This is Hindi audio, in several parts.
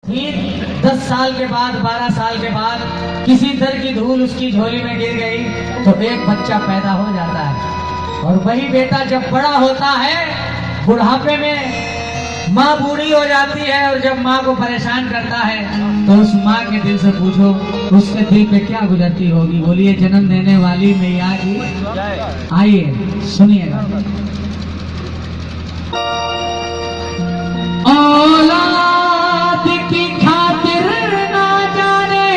फिर 10 साल के बाद 12 साल के बाद किसी तरह की धूल उसकी झोली में गिर गई तो एक बच्चा पैदा हो जाता है। और वही बेटा जब बड़ा होता है, बुढ़ापे में माँ बूढ़ी हो जाती है और जब माँ को परेशान करता है तो उस माँ के दिल से पूछो उसके दिल पे क्या गुजरती होगी। बोलिए जन्म देने वाली मैया की। आइए सुनिएगा। औलाद की खातिर ना जाने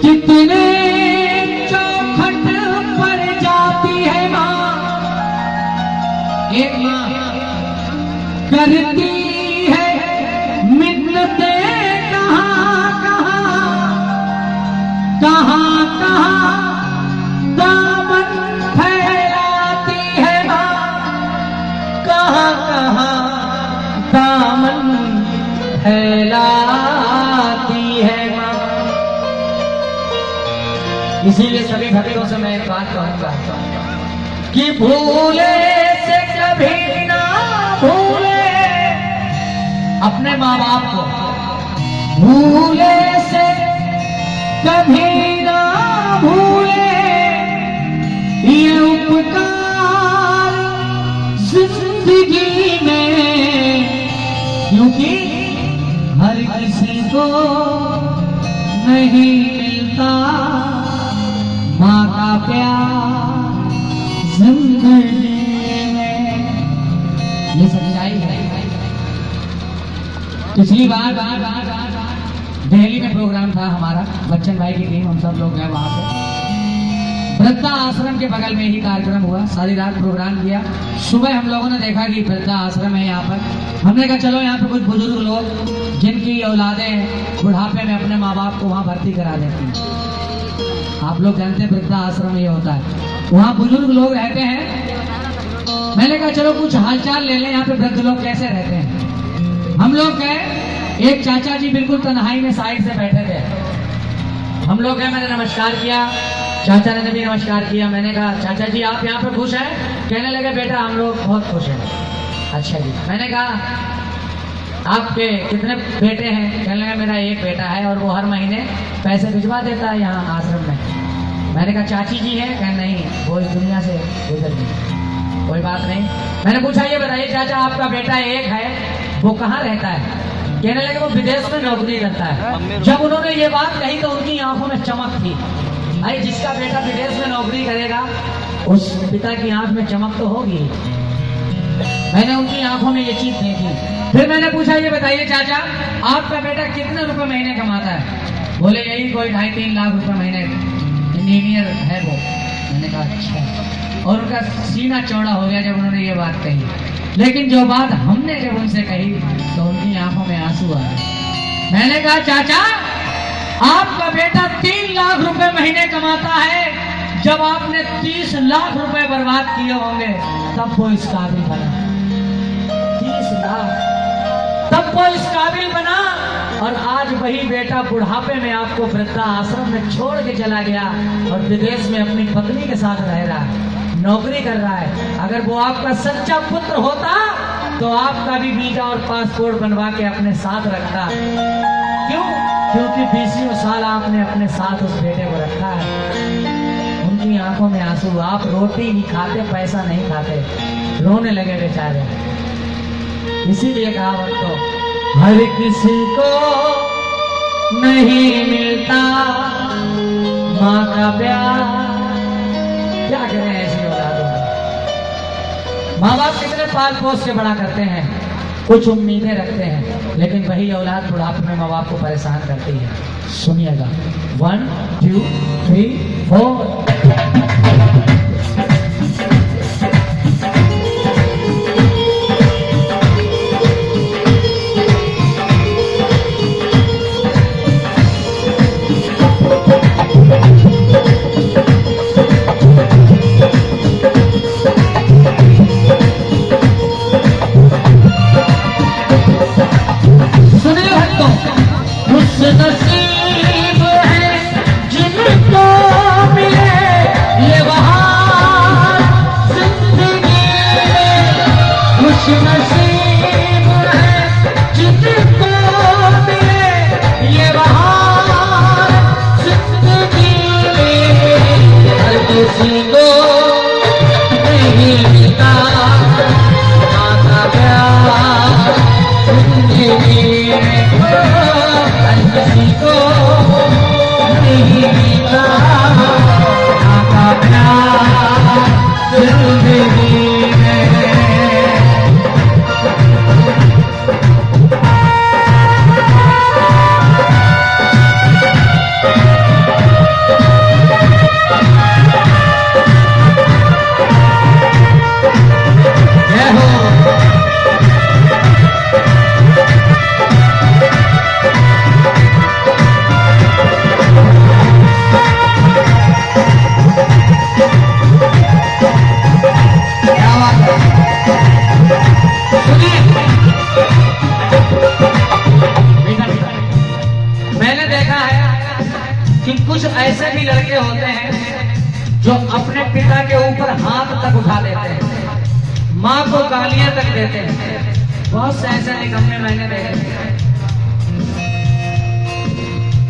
कितने चौखट पर जाती है माँ। एक माँ करती है मिन्नते कहाँ कहाँ दामन फैलाती है माँ, कहाँ दामन फैलाती है माँ। इसीलिए सभी भक्तों से मैं एक बात कहूंगा कि भूले से कभी ना भूले अपने माँ बाप को, भूले से कभी ना भूले ये उपकार जिंदगी में, क्योंकि हर किसी को नहीं मिलता माँ का प्यार जिंदगी में। ये सच्चाई है। पिछली बार दिल्ली में प्रोग्राम था हमारा, बच्चन भाई की टीम, हम सब लोग गए वहां पे। वृद्धा आश्रम के बगल में ही कार्यक्रम हुआ, सारी रात प्रोग्राम किया। सुबह हम लोगों ने देखा कि वृद्धा आश्रम है यहाँ पर। हमने कहा चलो यहाँ पे कुछ बुजुर्ग लोग जिनकी औलादें बुढ़ापे में अपने माँ बाप को वहाँ भर्ती करा देते हैं। आप लोग जानते हैं वृद्धा आश्रम ये होता है, वहाँ बुजुर्ग लोग रहते हैं। मैंने कहा चलो कुछ हालचाल ले लें, यहाँ पे वृद्ध लोग कैसे रहते हैं। हम लोग गए, एक चाचा जी बिल्कुल तन्हाई में साइड से बैठे थे। हम लोग गए, मैंने नमस्कार किया, चाचा ने भी नमस्कार किया। मैंने कहा चाचा जी आप यहाँ पे खुश हैं? कहने लगे बेटा हम लोग बहुत खुश हैं। अच्छा जी। मैंने कहा आपके कितने बेटे हैं? कहने लगा मेरा एक बेटा है और वो हर महीने पैसे भिजवा देता है यहाँ आश्रम में। मैंने कहा चाची जी है? कहने नहीं, वो इस दुनिया से गुजर गई। कोई बात नहीं। मैंने पूछा ये बताइए चाचा आपका बेटा एक है, वो कहाँ रहता है? कहने लगे वो विदेश में नौकरी करता है। जब उन्होंने ये बात कही तो उनकी आंखों में चमक थी। भाई जिसका बेटा विदेश में नौकरी करेगा उस पिता की आंख में चमक तो होगी। मैंने उनकी आंखों में ये चीज देखी। फिर मैंने पूछा ये बताइए चाचा आपका बेटा कितने रुपए महीने कमाता है? बोले यही कोई 2.5-3 लाख रुपए महीने, इंजीनियर है वो। मैंने कहा अच्छा। और उनका सीना चौड़ा हो गया जब उन्होंने ये बात कही। लेकिन जो बात हमने जब उनसे कही तो उनकी आंखों में आंसू आ गए। मैंने कहा चाचा आपका बेटा 3 लाख रुपए महीने कमाता है, जब आपने 30 लाख रुपए बर्बाद किए होंगे तब वो इस काबिल बना। 30 लाख तब वो इस काबिल बना। और आज वही बेटा बुढ़ापे में आपको वृद्धा आश्रम में छोड़ के चला गया और विदेश में अपनी पत्नी के साथ रह रहा है, नौकरी कर रहा है। अगर वो आपका सच्चा पुत्र होता तो आपका भी वीजा और पासपोर्ट बनवा के अपने साथ रखता। क्यों? क्योंकि 20 साल आपने अपने साथ उस बेटे को रखा है। उनकी आंखों में आंसू। आप रोटी नहीं खाते, पैसा नहीं खाते, रोने लगे बेचारे। इसीलिए कहावत तो हर किसी को नहीं मिलता माँ का प्यार। क्या करें ऐसी औलादों में। माँ बाप कितने पाल पोस के बड़ा करते हैं, कुछ उम्मीदें रखते हैं, लेकिन वही औलाद बुढ़ापे में माँ बाप को परेशान करती है। सुनिएगा 1 2 3 4। नसीब है जिनको मिले हर किसी को नहीं मिलता आपका प्यार जिंदगी में। कुछ ऐसे भी लड़के होते हैं जो अपने पिता के ऊपर हाथ तक उठा देते हैं, माँ को गालियां तक देते हैं। बहुत से ऐसे निकम्मे मैंने देखे।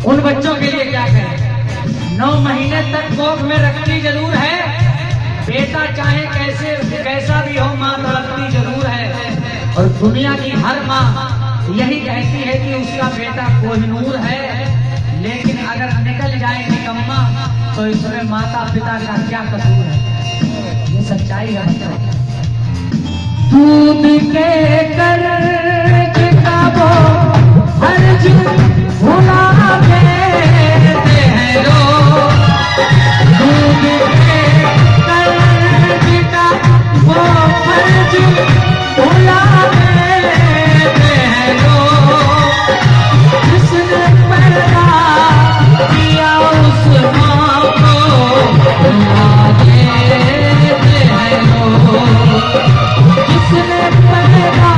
उन बच्चों के लिए क्या कहें? 9 महीने तक कोख में रखनी जरूर है, बेटा चाहे कैसा भी हो, माँ तड़पती जरूर है। और दुनिया की हर माँ यही कहती है कि उसका बेटा कोहिनूर है, लेकिन अगर निकल जाए निकम्मा तो इसमें माता पिता का क्या कसूर है? ये सच्चाई है। दूध के कर्ज का वो फर्ज भुला देते हैं लोग, दूध के कर्ज का वो फर्ज भुला देते हैं लोग। जिसने पैदा किया उस माँ को रुला देते हैं लोग, जिसने पैदा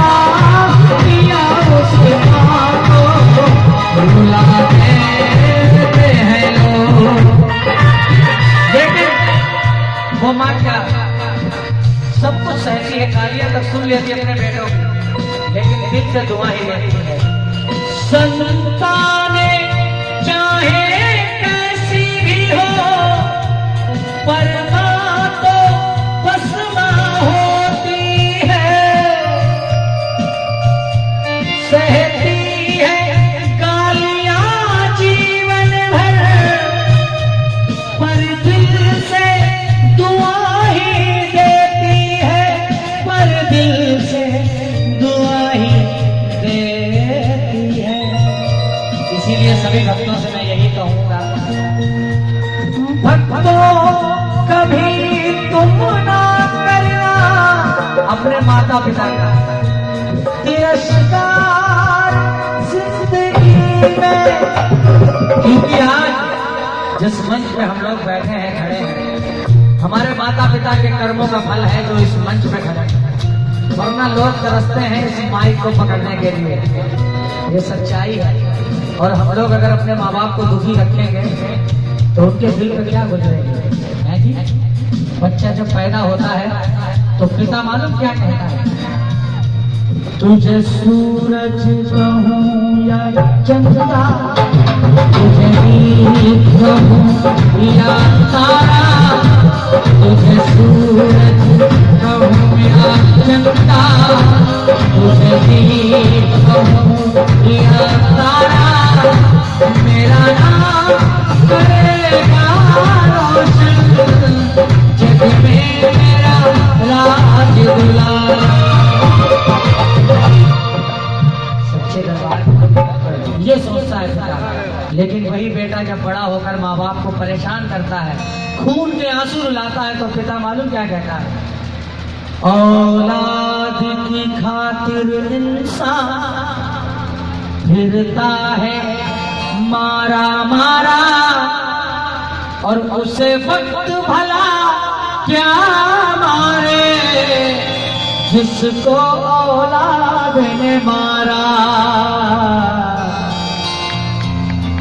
किया उस माँ को रुला देते हैं लोग। लेकिन वो माँ क्या सब कुछ सहती है, गालियां तक सुन लेती है अपने बेटों की, लेकिन दिल से दुआ ही लेती है। संताने चाहे कैसी भी हो, पर माँ तो बस माँ होती है। सहती है गालियाँ जीवन भर, पर दिल से दुआ ही देती है, पर दिल से दुआ ही देती है। इसीलिए सभी भक्तों से मैं यही कहूंगा, भक्तों कभी तुम ना करना अपने माता पिता का तिरस्कार जिंदगी में। क्योंकि आज जिस मंच पे हम लोग बैठे हैं, खड़े हैं, हमारे माता पिता के कर्मों का फल है जो इस मंच पे खड़े हैं, वरना लोग तरसते हैं इस माइक को पकड़ने के लिए। ये सच्चाई है। और हम लोग अगर अपने माँ बाप को दुखी रखेंगे तो उनके दिल में क्या गुजरेगी? है जी? बच्चा जब पैदा होता है तो पिता मालूम क्या कहता है? तुझे सूरज कहूं या चंद्रा, तुझे नींद कहूं या तारा, तुझे सूरज कहूं या चंद्रा, तुझे नींद कहूं या तारा, मेरा नाम करेगा रोशन जग में मेरा राज दुलारा। सच्चे दरबार ये सोचता है पिता, लेकिन वही बेटा जब बड़ा होकर माँ बाप को परेशान करता है, खून के आंसू रुलाता है, तो पिता मालूम क्या कहता है? औलाद की खातिर इंसान फिरता है मारा मारा, और उसे वक्त भला क्या मारे जिसको औलाद ने मारा।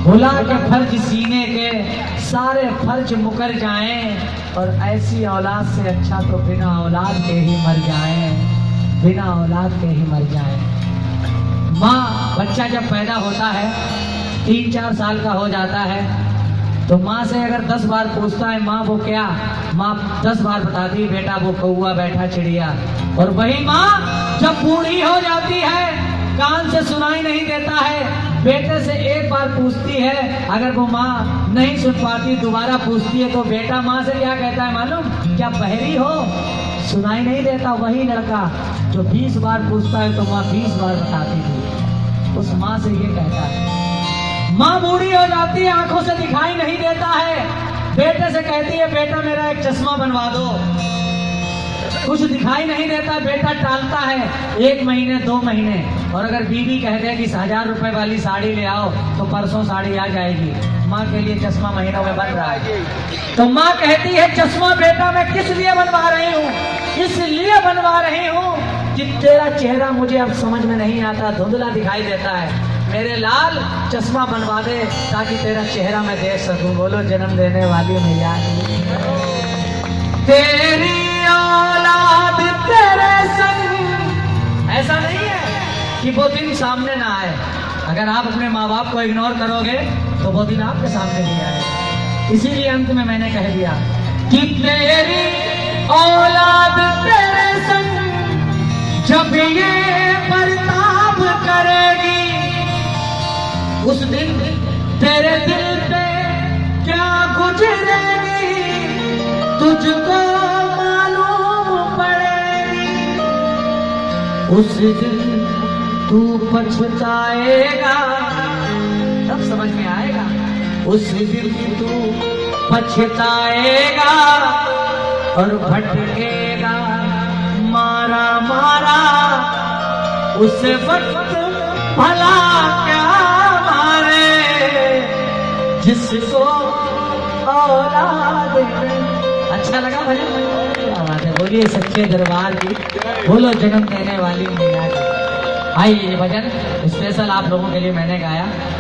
भुला के फर्ज सीने के सारे फर्ज मुकर जाएं, और ऐसी औलाद से अच्छा तो बिना औलाद के ही मर जाएं, बिना औलाद के ही मर जाएं। माँ, बच्चा जब पैदा होता है 3-4 साल का हो जाता है तो माँ से अगर 10 बार पूछता है माँ वो क्या, माँ 10 बार बताती बेटा वो कौआ बैठा चिड़िया। और वही माँ जब बूढ़ी हो जाती है कान से सुनाई नहीं देता है। बेटे से एक बार पूछती है, अगर वो माँ नहीं सुन पाती दोबारा पूछती है तो बेटा माँ से क्या कहता है मालूम? क्या बहरी हो, सुनाई नहीं देता? वही लड़का जो 20 बार पूछता है तो माँ 20 बार बताती थी, उस माँ से ये कहता है। माँ बूढ़ी हो जाती है, आंखों से दिखाई नहीं देता है, बेटे से कहती है बेटा मेरा एक चश्मा बनवा दो। कुछ दिखाई नहीं देता, बेटा टालता है 1 महीने 2 महीने, और अगर बीवी कह दे कि 1000 रुपए वाली साड़ी ले आओ तो परसों साड़ी आ जाएगी। माँ के लिए चश्मा महीनों में बन रहा है, तो माँ कहती है चश्मा बेटा मैं किस लिए बनवा रही हूँ? इसलिए बनवा रही हूँ कि तेरा चेहरा मुझे अब समझ में नहीं आता, धुंधला दिखाई देता है। मेरे लाल चश्मा बनवा दे ताकि तेरा चेहरा मैं देख सकूं। बोलो जन्म देने वाली मैया, तेरी औलाद तेरे संग। ऐसा नहीं है कि वो दिन सामने ना आए। अगर आप अपने माँ बाप को इग्नोर करोगे तो वो दिन आपके सामने नहीं आएगा। इसीलिए अंत में मैंने कह दिया कि तेरी औलाद तेरे संग जब ये बर्ताव करेगी, उस दिन तेरे दिल पे क्या गुजरेगी तुझको मालूम पड़ेगी। उस दिन तू पछताएगा, तब समझ में आएगा। उस दिन तू पछताएगा और भटकेगा मारा मारा। उस वक्त भला क्या मारे जिसको औलाद। अच्छा लगा भजन? क्या बात है, बोलिए सच्चे दरबार की, बोलो जन्म देने वाली मैया की। आइए ये भजन स्पेशल आप लोगों के लिए मैंने गाया।